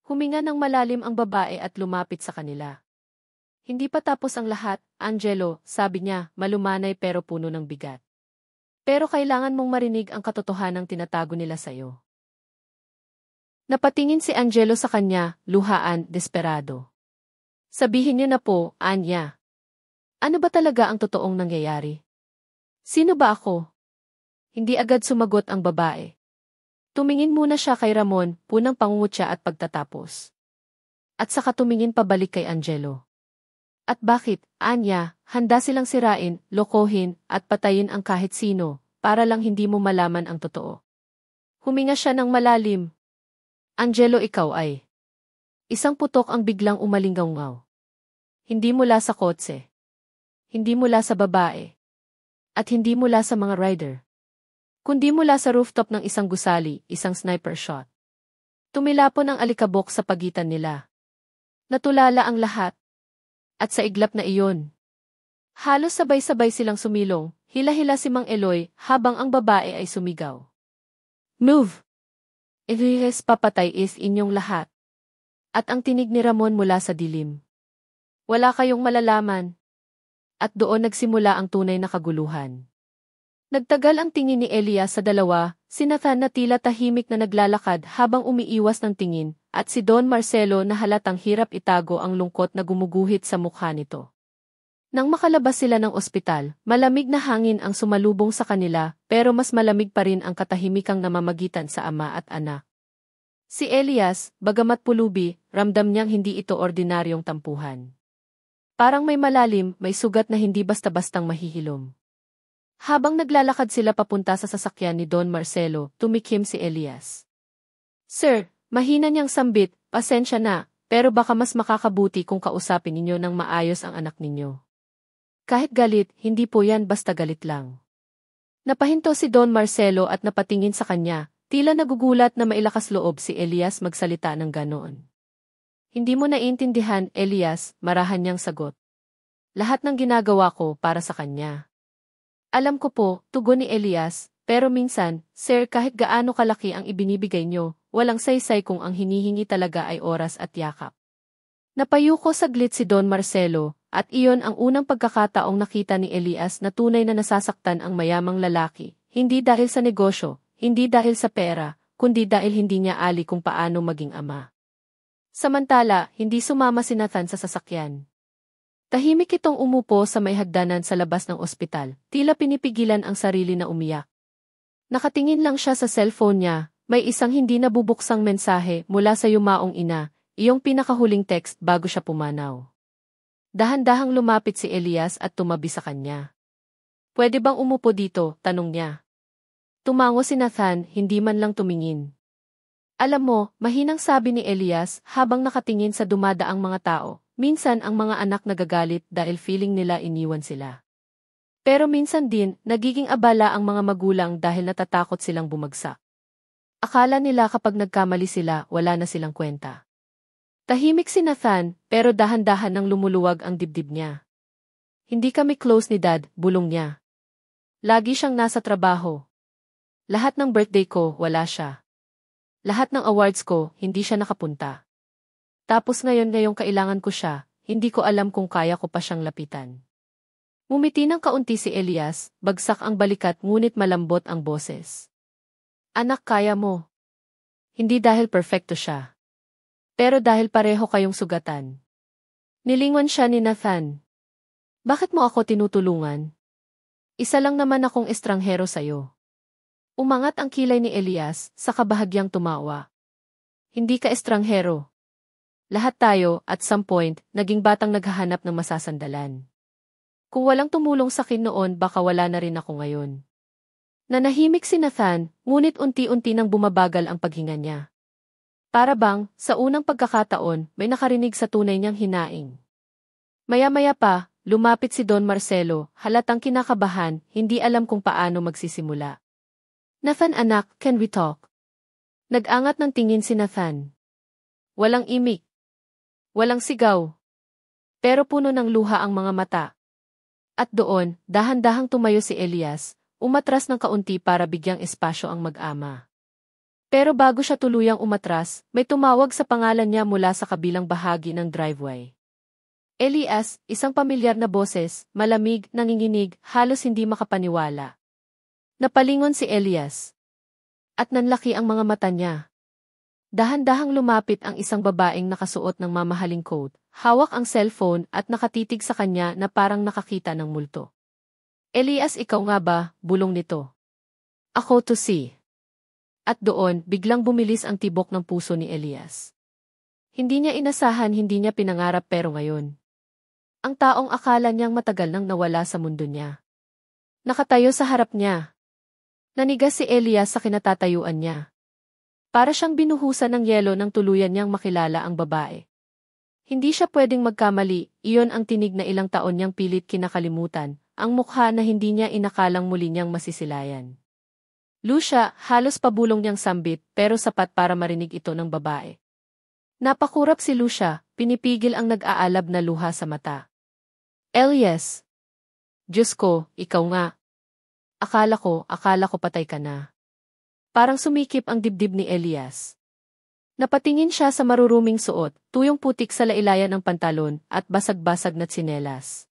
Huminga ng malalim ang babae at lumapit sa kanila. Hindi pa tapos ang lahat, Angelo, sabi niya, malumanay pero puno ng bigat. Pero kailangan mong marinig ang katotohanang tinatago nila sa'yo. Napatingin si Angelo sa kanya, luhaan, desperado. Sabihin niyo na po, Anya. Ano ba talaga ang totoong nangyayari? Sino ba ako? Hindi agad sumagot ang babae. Tumingin muna siya kay Ramon, punang pangungutya at pagtatapos. At saka tumingin pabalik kay Angelo. At bakit, Anya, handa silang sirain, lokohin, at patayin ang kahit sino, para lang hindi mo malaman ang totoo. Huminga siya ng malalim. Angelo, ikaw ay. Isang putok ang biglang umalinggaw-ngaw. Hindi mula sa kotse. Hindi mula sa babae. At hindi mula sa mga rider. Kundi mula sa rooftop ng isang gusali, isang sniper shot. Tumilapon ang alikabok sa pagitan nila. Natulala ang lahat. At sa iglap na iyon, halos sabay-sabay silang sumilong, hila-hila si Mang Eloy habang ang babae ay sumigaw. Move! Ihihis papatay is inyong lahat. At ang tinig ni Ramon mula sa dilim. Wala kayong malalaman. At doon nagsimula ang tunay na kaguluhan. Nagtagal ang tingin ni Elias sa dalawa, si Nathan na tila tahimik na naglalakad habang umiiwas ng tingin, at si Don Marcelo na halatang hirap itago ang lungkot na gumuguhit sa mukha nito. Nang makalabas sila ng ospital, malamig na hangin ang sumalubong sa kanila, pero mas malamig pa rin ang katahimikang namamagitan sa ama at anak. Si Elias, bagamat pulubi, ramdam niyang hindi ito ordinaryong tampuhan. Parang may malalim, may sugat na hindi basta-bastang mahihilom. Habang naglalakad sila papunta sa sasakyan ni Don Marcelo, tumikim si Elias. Sir, mahina niyang sambit, pasensya na, pero baka mas makakabuti kung kausapin ninyo ng maayos ang anak ninyo. Kahit galit, hindi po yan basta galit lang. Napahinto si Don Marcelo at napatingin sa kanya, tila nagugulat na mailakas loob si Elias magsalita ng ganoon. Hindi mo naiintindihan, Elias, marahan niyang sagot. Lahat ng ginagawa ko para sa kanya. Alam ko po, tugon ni Elias, pero minsan, sir, kahit gaano kalaki ang ibinibigay nyo, walang saysay kung ang hinihingi talaga ay oras at yakap. Napayuko saglit si Don Marcelo, at iyon ang unang pagkakataong nakita ni Elias na tunay na nasasaktan ang mayamang lalaki, hindi dahil sa negosyo, hindi dahil sa pera, kundi dahil hindi niya ali kung paano maging ama. Samantala, hindi sumama si Nathan sa sasakyan. Tahimik itong umupo sa may hagdanan sa labas ng ospital, tila pinipigilan ang sarili na umiyak. Nakatingin lang siya sa cellphone niya, may isang hindi nabubuksang mensahe mula sa yumaong ina, iyong pinakahuling text bago siya pumanaw. Dahan-dahang lumapit si Elias at tumabi sa kanya. Pwede bang umupo dito, tanong niya. Tumango si Nathan, hindi man lang tumingin. Alam mo, mahinang sabi ni Elias habang nakatingin sa dumadaang mga tao. Minsan ang mga anak nagagalit dahil feeling nila iniwan sila. Pero minsan din, nagiging abala ang mga magulang dahil natatakot silang bumagsak. Akala nila kapag nagkamali sila, wala na silang kwenta. Tahimik si Nathan, pero dahan-dahan nang lumuluwag ang dibdib niya. Hindi kami close ni Dad, bulong niya. Lagi siyang nasa trabaho. Lahat ng birthday ko, wala siya. Lahat ng awards ko, hindi siya nakapunta. Tapos ngayong kailangan ko siya, hindi ko alam kung kaya ko pa siyang lapitan. Ngumiti ng kaunti si Elias, bagsak ang balikat ngunit malambot ang boses. Anak, kaya mo. Hindi dahil perfecto siya. Pero dahil pareho kayong sugatan. Nilingon siya ni Nathan. Bakit mo ako tinutulungan? Isa lang naman akong estranghero sa'yo. Umangat ang kilay ni Elias, sa kabahagyang tumawa. Hindi ka estranghero. Lahat tayo, at some point, naging batang naghahanap ng masasandalan. Kung walang tumulong sa akin noon, baka wala na rin ako ngayon. Nanahimik si Nathan, ngunit unti-unti nang bumabagal ang paghinga niya. Para bang, sa unang pagkakataon, may nakarinig sa tunay niyang hinaing. Maya-maya pa, lumapit si Don Marcelo, halatang kinakabahan, hindi alam kung paano magsisimula. Nathan anak, can we talk? Nag-angat ng tingin si Nathan. Walang imik. Walang sigaw. Pero puno ng luha ang mga mata. At doon, dahan-dahang tumayo si Elias, umatras ng kaunti para bigyang espasyo ang mag-ama. Pero bago siya tuluyang umatras, may tumawag sa pangalan niya mula sa kabilang bahagi ng driveway. Elias, isang pamilyar na boses, malamig, nanginginig, halos hindi makapaniwala. Napalingon si Elias. At nanlaki ang mga mata niya. Dahan-dahang lumapit ang isang babaeng nakasuot ng mamahaling coat, hawak ang cellphone at nakatitig sa kanya na parang nakakita ng multo. Elias, ikaw nga ba, bulong nito. Ako to see. At doon, biglang bumilis ang tibok ng puso ni Elias. Hindi niya inasahan, hindi niya pinangarap pero ngayon. Ang taong akala niyang matagal nang nawala sa mundo niya. Nakatayo sa harap niya. Nanigas si Elias sa kinatatayuan niya. Para siyang binuhusan ng yelo nang tuluyan niyang makilala ang babae. Hindi siya pwedeng magkamali, iyon ang tinig na ilang taon niyang pilit kinakalimutan, ang mukha na hindi niya inakalang muli niyang masisilayan. Lucia, halos pabulong niyang sambit pero sapat para marinig ito ng babae. Napakurap si Lucia, pinipigil ang nag-aalab na luha sa mata. Elias. Diyos ko, ikaw nga. Akala ko patay ka na. Parang sumikip ang dibdib ni Elias. Napatingin siya sa maruruming suot, tuyong putik sa lailayan ng pantalon at basag-basag na tsinelas.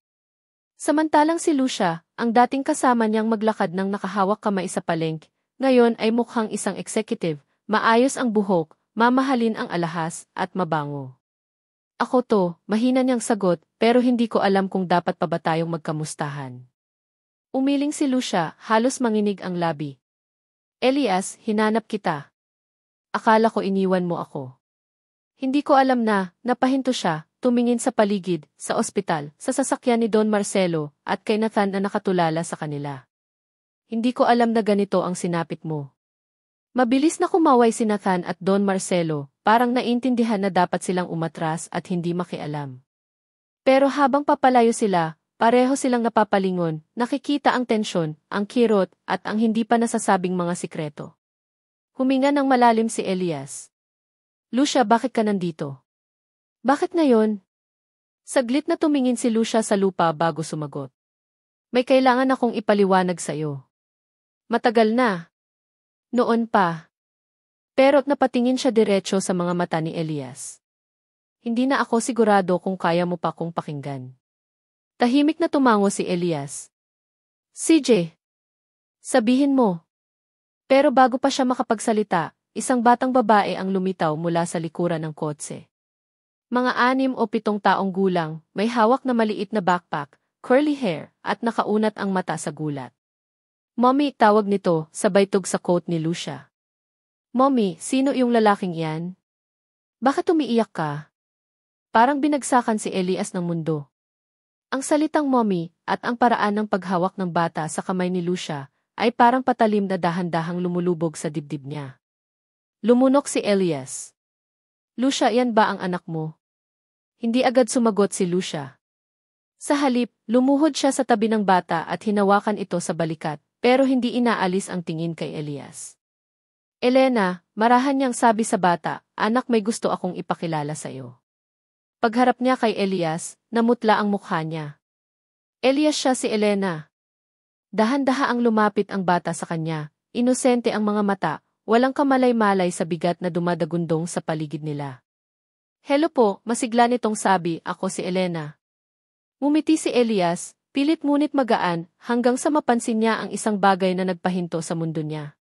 Samantalang si Lucia, ang dating kasama niyang maglakad ng nakahawak kamay sa palengke, ngayon ay mukhang isang executive, maayos ang buhok, mamahalin ang alahas, at mabango. Ako to, mahina niyang sagot, pero hindi ko alam kung dapat pa ba tayong magkamustahan. Umiling si Lucia, halos manginig ang labi. Elias, hinanap kita. Akala ko iniwan mo ako. Hindi ko alam na, napahinto siya, tumingin sa paligid, sa ospital, sa sasakyan ni Don Marcelo, at kay Nathan na nakatulala sa kanila. Hindi ko alam na ganito ang sinapit mo. Mabilis na kumaway si Nathan at Don Marcelo, parang naintindihan na dapat silang umatras at hindi makialam. Pero habang papalayo sila, pareho silang napapalingon, nakikita ang tensyon, ang kirot, at ang hindi pa nasasabing mga sikreto. Huminga ng malalim si Elias. Lucia, bakit ka nandito? Bakit ngayon? Saglit na tumingin si Lucia sa lupa bago sumagot. May kailangan akong ipaliwanag sa'yo. Matagal na. Noon pa. Pero napatingin siya diretso sa mga mata ni Elias. Hindi na ako sigurado kung kaya mo pa kong pakinggan. Tahimik na tumango si Elias. CJ. Sabihin mo. Pero bago pa siya makapagsalita, isang batang babae ang lumitaw mula sa likuran ng kotse. Mga 6 o 7 taong gulang, may hawak na maliit na backpack, curly hair, at nakaunat ang mata sa gulat. Mommy, tawag nito, sabay tug sa coat ni Lucia. Mommy, sino yung lalaking yan? Bakit umiiyak ka? Parang binagsakan si Elias ng mundo. Ang salitang mommy at ang paraan ng paghawak ng bata sa kamay ni Lucia ay parang patalim na dahan-dahang lumulubog sa dibdib niya. Lumunok si Elias. Lucia, yan ba ang anak mo? Hindi agad sumagot si Lucia. Sa halip, lumuhod siya sa tabi ng bata at hinawakan ito sa balikat, pero hindi inaalis ang tingin kay Elias. Elena, marahan niyang sabi sa bata, anak, may gusto akong ipakilala sa iyo. Pagharap niya kay Elias, namutla ang mukha niya. Elias, siya si Elena. Dahan-daha ang lumapit ang bata sa kanya, inosente ang mga mata, walang kamalay-malay sa bigat na dumadagundong sa paligid nila. Hello po, masigla nitong sabi, ako si Elena. Ngumiti si Elias, pilit ngunit magaan, hanggang sa mapansin niya ang isang bagay na nagpahinto sa mundo niya.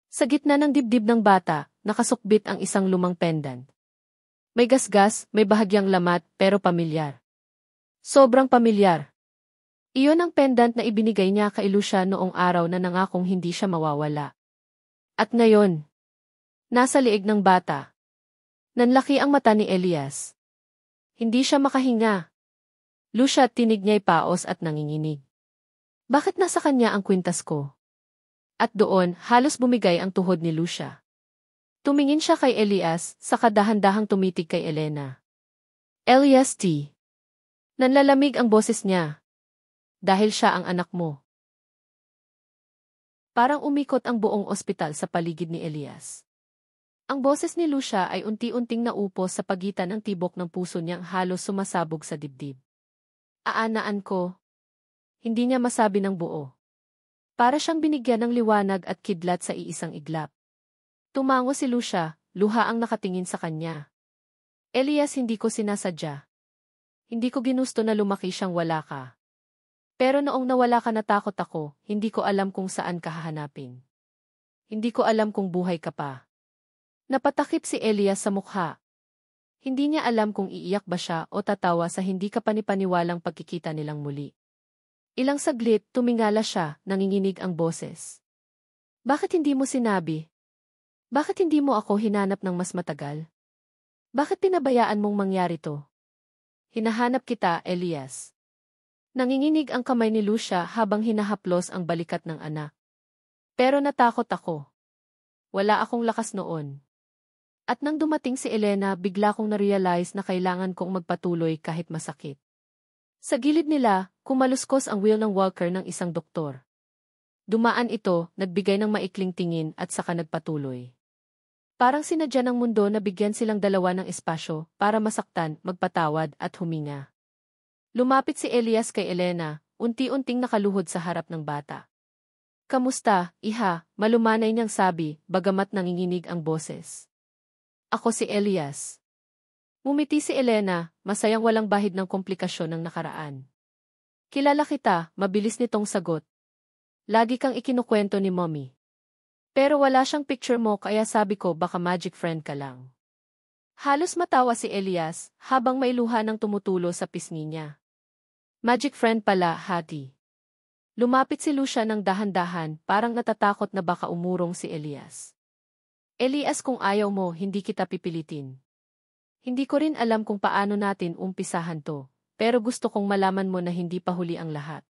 Sa gitna ng dibdib ng bata, nakasukbit ang isang lumang pendant. May gasgas, may bahagyang lamat, pero pamilyar. Sobrang pamilyar. Iyon ang pendant na ibinigay niya kay Lucia noong araw na nangakong hindi siya mawawala. At ngayon, nasa liig ng bata. Nanlaki ang mata ni Elias. Hindi siya makahinga. Lucia, tinig niya'y paos at nanginginig. Bakit nasa kanya ang kwintas ko? At doon, halos bumigay ang tuhod ni Lucia. Tumingin siya kay Elias, saka dahan-dahang tumitig kay Elena. Elias T. Nanlalamig ang boses niya. Dahil siya ang anak mo. Parang umikot ang buong ospital sa paligid ni Elias. Ang boses ni Lucia ay unti-unting naupos sa pagitan ng tibok ng puso niyang halos sumasabog sa dibdib. Aanaan ko. Hindi niya masabi ng buo. Para siyang binigyan ng liwanag at kidlat sa iisang iglap. Tumango si Lucia, luha ang nakatingin sa kanya. Elias, hindi ko sinasadya. Hindi ko ginusto na lumaki siyang wala ka. Pero noong nawala ka natakot ako, hindi ko alam kung saan ka hahanapin. Hindi ko alam kung buhay ka pa. Napatakip si Elias sa mukha. Hindi niya alam kung iiyak ba siya o tatawa sa hindi kapanipaniwalang pagkikita nilang muli. Ilang saglit, tumingala siya, nanginginig ang boses. Bakit hindi mo sinabi? Bakit hindi mo ako hinanap ng mas matagal? Bakit pinabayaan mong mangyari to? Hinahanap kita, Elias. Nanginginig ang kamay ni Lucia habang hinahaplos ang balikat ng anak. Pero natakot ako. Wala akong lakas noon. At nang dumating si Elena, bigla kong na-realize na kailangan kong magpatuloy kahit masakit. Sa gilid nila, kumaluskos ang wheel ng walker ng isang doktor. Dumaan ito, nagbigay ng maikling tingin at saka nagpatuloy. Parang sinadya ng mundo na bigyan silang dalawa ng espasyo para masaktan, magpatawad at huminga. Lumapit si Elias kay Elena, unti-unting nakaluhod sa harap ng bata. Kamusta, iha? Malumanay niyang sabi, bagamat nanginginig ang boses. Ako si Elias. Ngumiti si Elena, masayang walang bahid ng komplikasyon ng nakaraan. Kilala kita, mabilis nitong sagot. Lagi kang ikinukwento ni Mommy. Pero wala siyang picture mo kaya sabi ko baka magic friend ka lang. Halos matawa si Elias habang may luha ng tumutulo sa pisngi niya. Magic friend pala, hati. Lumapit si Lucia ng dahan-dahan, parang natatakot na baka umurong si Elias. Elias, kung ayaw mo, hindi kita pipilitin. Hindi ko rin alam kung paano natin umpisahan to, pero gusto kong malaman mo na hindi pa huli ang lahat.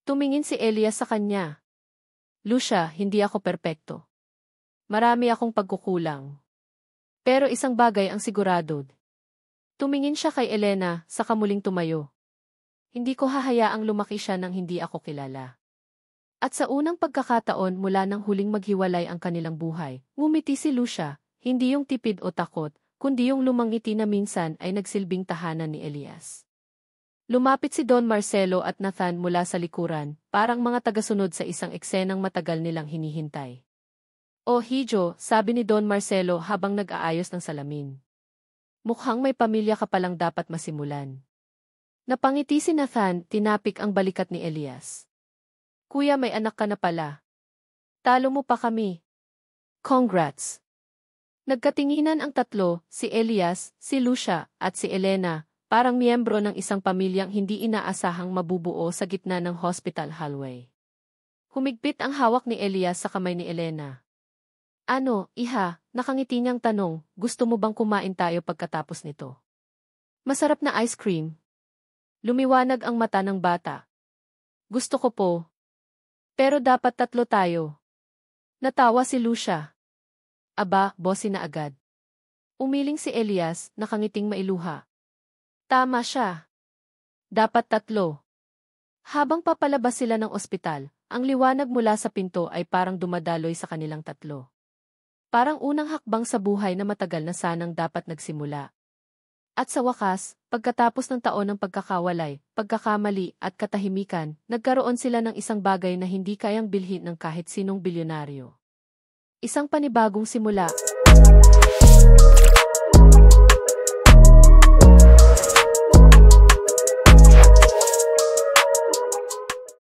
Tumingin si Elias sa kanya. Lucia, hindi ako perpekto. Marami akong pagkukulang. Pero isang bagay ang sigurado. Tumingin siya kay Elena, saka muling tumayo. Hindi ko hahayaang lumaki siya nang hindi ako kilala. At sa unang pagkakataon mula nang huling maghiwalay ang kanilang buhay, ngumiti si Lucia, hindi yung tipid o takot, kundi yung lumang ngiti na minsan ay nagsilbing tahanan ni Elias. Lumapit si Don Marcelo at Nathan mula sa likuran, parang mga tagasunod sa isang eksenang matagal nilang hinihintay. "Oh, Hijo," sabi ni Don Marcelo habang nag-aayos ng salamin. "Mukhang may pamilya ka palang dapat masimulan." Napangiti si Nathan, tinapik ang balikat ni Elias. "Kuya, may anak ka na pala. Talo mo pa kami. Congrats." Nagkatinginan ang tatlo, si Elias, si Lucia, at si Elena, parang miyembro ng isang pamilyang hindi inaasahang mabubuo sa gitna ng hospital hallway. Humigpit ang hawak ni Elias sa kamay ni Elena. "Ano, iha?" Nakangiti niyang tanong, "Gusto mo bang kumain tayo pagkatapos nito? Masarap na ice cream." Lumiwanag ang mata ng bata. "Gusto ko po. Pero dapat tatlo tayo." Natawa si Lucia. Aba, bossy na agad. Umiling si Elias, nakangiting mailuha. Tama siya. Dapat 3. Habang papalabas sila ng ospital, ang liwanag mula sa pinto ay parang dumadaloy sa kanilang 3. Parang unang hakbang sa buhay na matagal na sanang dapat nagsimula. At sa wakas, pagkatapos ng taon ng pagkakawalay, pagkakamali at katahimikan, nagkaroon sila ng isang bagay na hindi kayang bilhin ng kahit sinong bilyonaryo. Isang panibagong simula.